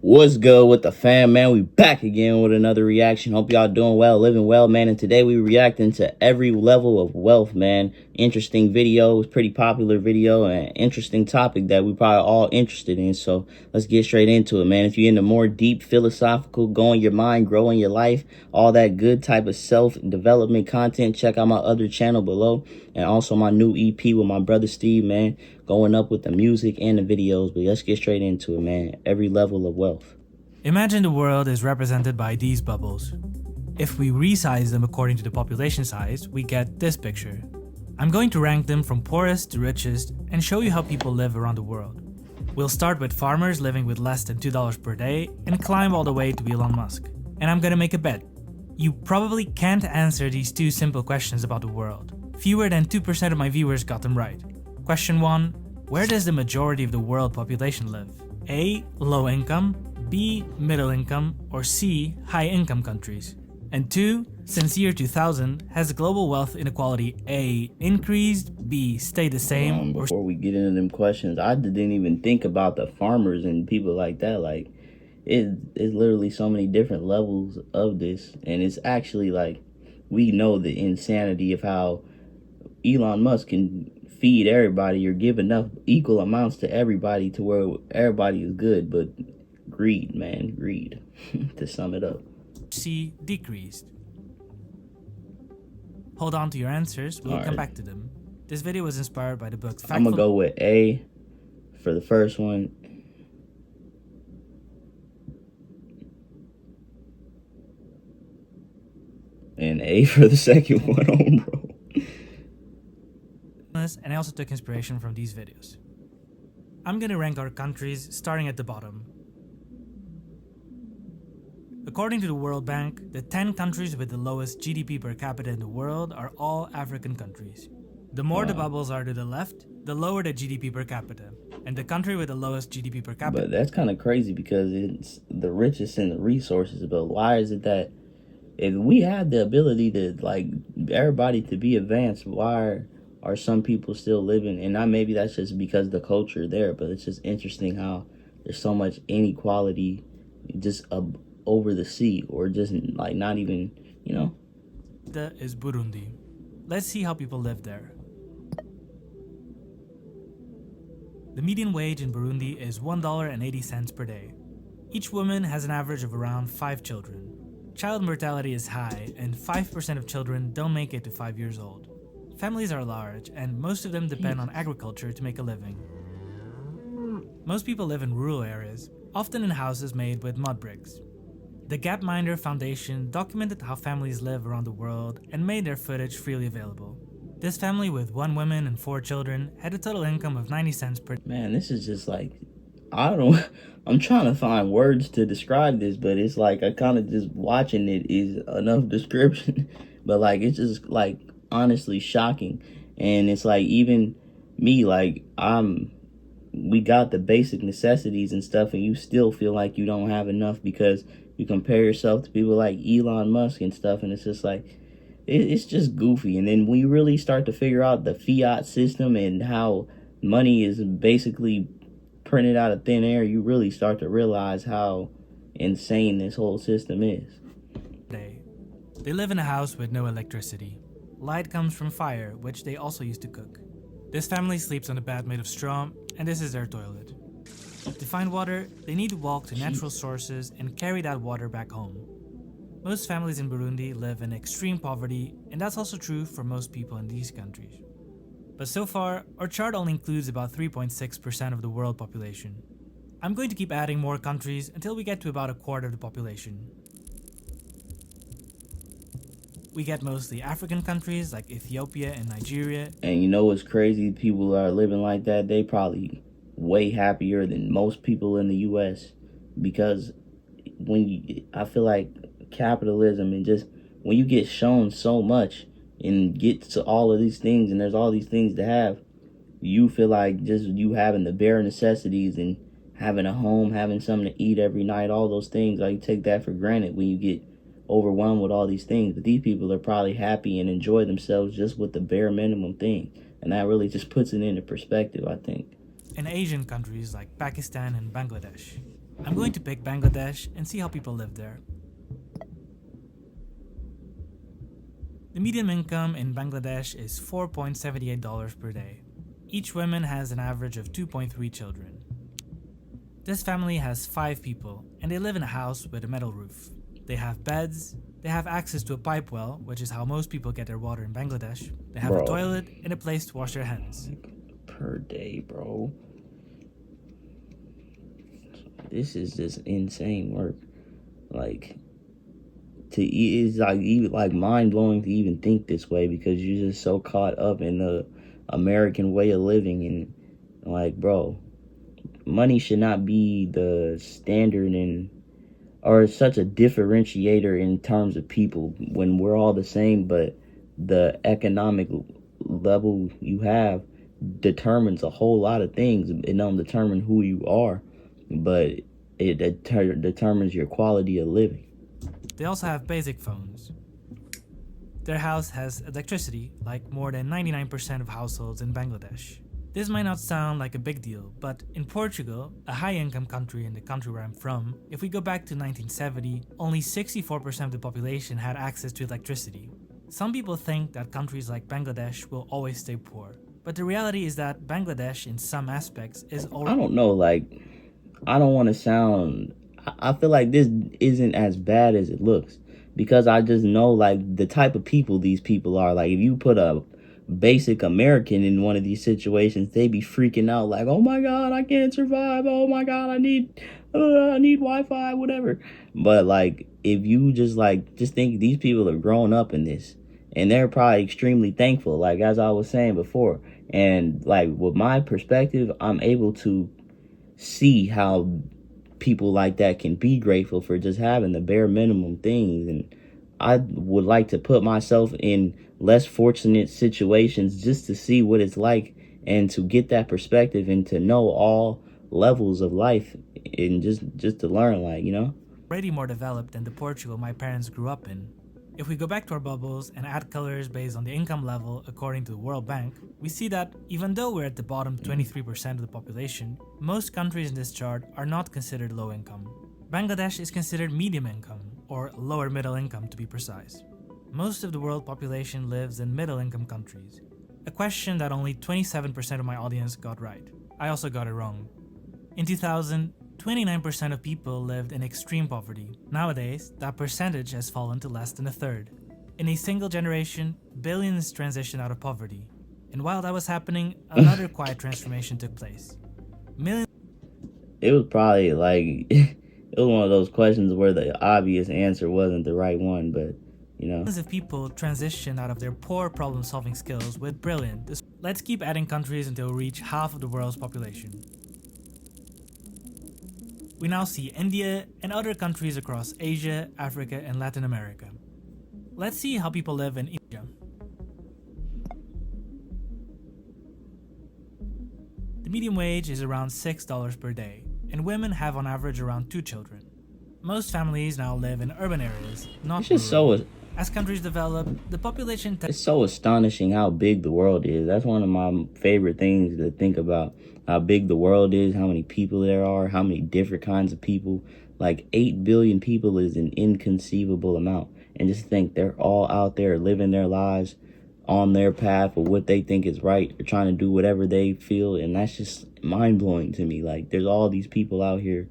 What's good with the fam, man? We back again with another reaction. Hope y'all doing well, living well, man. And today we reacting to Every Level of Wealth, man. Interesting video. It was pretty popular video and interesting topic that we probably all interested in. So let's get straight into it, man. If you're into more deep philosophical, growing your mind, growing your life, all that good type of self-development content, check out my other channel below. And also my new EP with my brother Steve, man. Going up with the music and the videos. But let's get straight into it, man. Every Level of Wealth. Imagine the world is represented by these bubbles. If we resize them according to the population size, we get this picture. I'm going to rank them from poorest to richest and show you how people live around the world. We'll start with farmers living with less than $2 per day and climb all the way to Elon Musk. And I'm gonna make a bet. You probably can't answer these two simple questions about the world. Fewer than 2% of my viewers got them right. Question 1. Where does the majority of the world population live? A. Low income, B. Middle income, or C. High income countries? And 2. Since year 2000, has global wealth inequality A. increased, B. stayed the same, or before we get into them questions, I didn't even think about the farmers and people like that. Like, it's literally so many different levels of this, and it's actually like we know the insanity of how Elon Musk can feed everybody or give enough equal amounts to everybody to where everybody is good, but greed, man, greed. To sum it up. C. decreased? Hold on to your answers, we'll come back to them. This video was inspired by the book Factful. I'm gonna go with A for the first one. And A for the second one, oh bro. And I also took inspiration from these videos. I'm gonna rank our countries starting at the bottom. According to the World Bank, the 10 countries with the lowest GDP per capita in the world are all African countries. The more the bubbles are to the left, the lower the GDP per capita. And the country with the lowest GDP per capita. But that's kind of crazy because it's the richest in the resources. But why is it that if we have the ability to, like, everybody to be advanced, why are some people still living? And not, maybe that's just because the culture there, but it's just interesting how there's so much inequality just over the sea, or just like not even, you know. That is Burundi. Let's see how people live there. The median wage in Burundi is $1.80 per day. Each woman has an average of around 5 children. Child mortality is high, and 5% of children don't make it to 5 years old. Families are large, and most of them depend on agriculture to make a living. Most people live in rural areas, often in houses made with mud bricks. The Gapminder Foundation documented how families live around the world and made their footage freely available. This family with 1 woman and 4 children had a total income of 90 cents per day. Man, this is just like, I'm trying to find words to describe this, but it's like I kind of just watching it is enough description. But like, it's just like honestly shocking. And it's like, even me, like, we got the basic necessities and stuff, and you still feel like you don't have enough because you compare yourself to people like Elon Musk and stuff, and it's just like, it's just goofy. And then when you really start to figure out the fiat system and how money is basically printed out of thin air, you really start to realize how insane this whole system is. They live in a house with no electricity. Light comes from fire, which they also use to cook. This family sleeps on a bed made of straw, and this is their toilet. To find water, they need to walk to natural sources and carry that water back home. Most families in Burundi live in extreme poverty, and that's also true for most people in these countries. But so far, our chart only includes about 3.6% of the world population. I'm going to keep adding more countries until we get to about a quarter of the population. We get mostly African countries like Ethiopia and Nigeria. And you know what's crazy? People are living like that. They probably way happier than most people in the U.S. because I feel like capitalism, and just when you get shown so much and get to all of these things, and there's all these things to have, you feel like just you having the bare necessities and having a home, having something to eat every night, all those things, like, you take that for granted when you get overwhelmed with all these things. But these people are probably happy and enjoy themselves just with the bare minimum thing, and that really just puts it into perspective, I think. In Asian countries like Pakistan and Bangladesh. I'm going to pick Bangladesh and see how people live there. The median income in Bangladesh is $4.78 per day. Each woman has an average of 2.3 children. This family has 5 people, and they live in a house with a metal roof. They have beds, they have access to a pipe well, which is how most people get their water in Bangladesh. They have a toilet and a place to wash their hands. Per day, bro. This is just insane work. Like, it's like even like mind blowing to even think this way, because you're just so caught up in the American way of living, and like, bro, money should not be the standard or such a differentiator in terms of people when we're all the same, but the economic level you have determines a whole lot of things. It don't determine who you are, but it determines your quality of living. They also have basic phones. Their house has electricity, like more than 99% of households in Bangladesh. This might not sound like a big deal, but in Portugal, a high-income country in the country where I'm from, if we go back to 1970, only 64% of the population had access to electricity. Some people think that countries like Bangladesh will always stay poor, but the reality is that Bangladesh, in some aspects, is already... I don't know, like, I don't want to sound... I feel like this isn't as bad as it looks, because I just know, like, the type of people these people are. Like, if you put a basic American in one of these situations, they be freaking out like, oh my god, I can't survive, oh my god, I need Wi-Fi, whatever. But like, if you just think these people are growing up in this, and they're probably extremely thankful, like as I was saying before. And like, with my perspective, I'm able to see how people like that can be grateful for just having the bare minimum things. And I would like to put myself in less fortunate situations just to see what it's like, and to get that perspective, and to know all levels of life, and just to learn, like, you know, already more developed than the Portugal my parents grew up in. If we go back to our bubbles and add colors based on the income level according to the World Bank, we see that even though we're at the bottom 23% of the population, most countries in this chart are not considered low income. Bangladesh is considered medium income, or lower middle income to be precise. Most of the world population lives in middle income countries, a question that only 27% of my audience got right. I also got it wrong. In 2000, 29% of people lived in extreme poverty. Nowadays, that percentage has fallen to less than a third. In a single generation, billions transitioned out of poverty. And while that was happening, another quiet transformation took place. It was probably like, it was one of those questions where the obvious answer wasn't the right one, but you know. Millions of people transitioned out of their poor problem-solving skills with brilliant. Let's keep adding countries until we reach half of the world's population. We now see India and other countries across Asia, Africa, and Latin America. Let's see how people live in India. The median wage is around $6 per day, and women have on average around 2 children. Most families now live in urban areas, not It's just rural. so... As countries develop, the population... It's so astonishing how big the world is. That's one of my favorite things to think about. How big the world is, how many people there are, how many different kinds of people. Like 8 billion people is an inconceivable amount. And just think they're all out there living their lives on their path of what they think is right. They're trying to do whatever they feel. And that's just mind-blowing to me. Like, there's all these people out here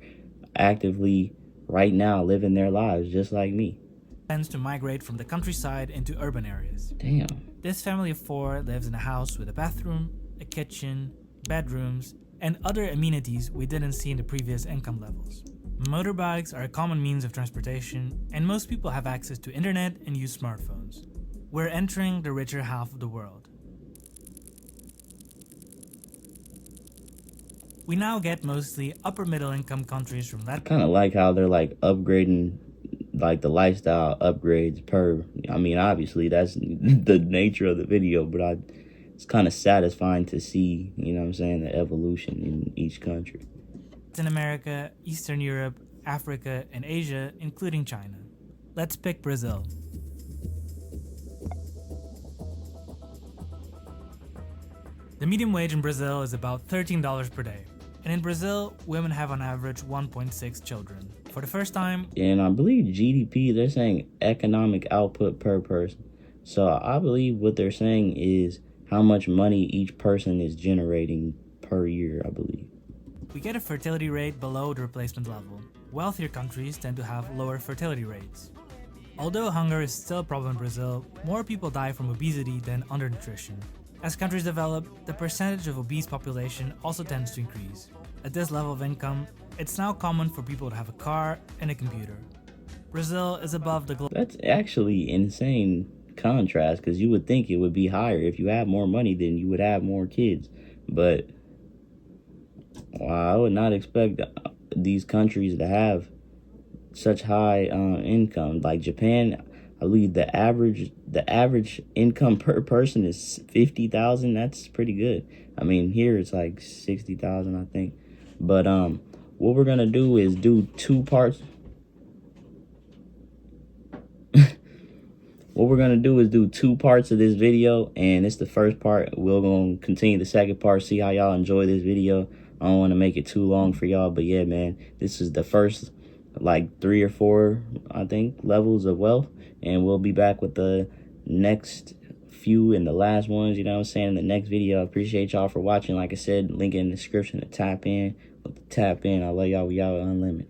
actively right now living their lives just like me. Tends to migrate from the countryside into urban areas. Damn. This family of 4 lives in a house with a bathroom, a kitchen, bedrooms, and other amenities we didn't see in the previous income levels. Motorbikes are a common means of transportation, and most people have access to internet and use smartphones. We're entering the richer half of the world. We now get mostly upper middle income countries from Latin... I kind of like how they're like upgrading, like the lifestyle upgrades per... I mean, obviously that's the nature of the video, but it's kind of satisfying to see, you know what I'm saying, the evolution in each country. Latin America, Eastern Europe, Africa, and Asia, including China. Let's pick Brazil. The median wage in Brazil is about $13 per day, And in Brazil, women have on average 1.6 children. For the first time, And I believe GDP, they're saying economic output per person. So I believe what they're saying is how much money each person is generating per year, I believe. we get a fertility rate below the replacement level. Wealthier countries tend to have lower fertility rates. Although hunger is still a problem in Brazil, more people die from obesity than undernutrition. As countries develop, the percentage of obese population also tends to increase. At this level of income, it's now common for people to have a car and a computer. Brazil is above the global. That's actually insane contrast, because you would think it would be higher. If you have more money, then you would have more kids. But wow, I would not expect these countries to have such high income. Like Japan, I believe the average income per person is 50,000. That's pretty good. I mean, here it's like 60,000, I think. But what we're gonna do is do two parts. What we're gonna do is do two parts of this video, and it's the first part. We're gonna continue the second part, see how y'all enjoy this video. I don't want to make it too long for y'all, but yeah, man, this is the first like 3 or 4, I think, levels of wealth, and we'll be back with the next few and the last ones, you know what I'm saying, in the next video. I appreciate y'all for watching. Like I said, link in the description to tap in. I love y'all. We out unlimited.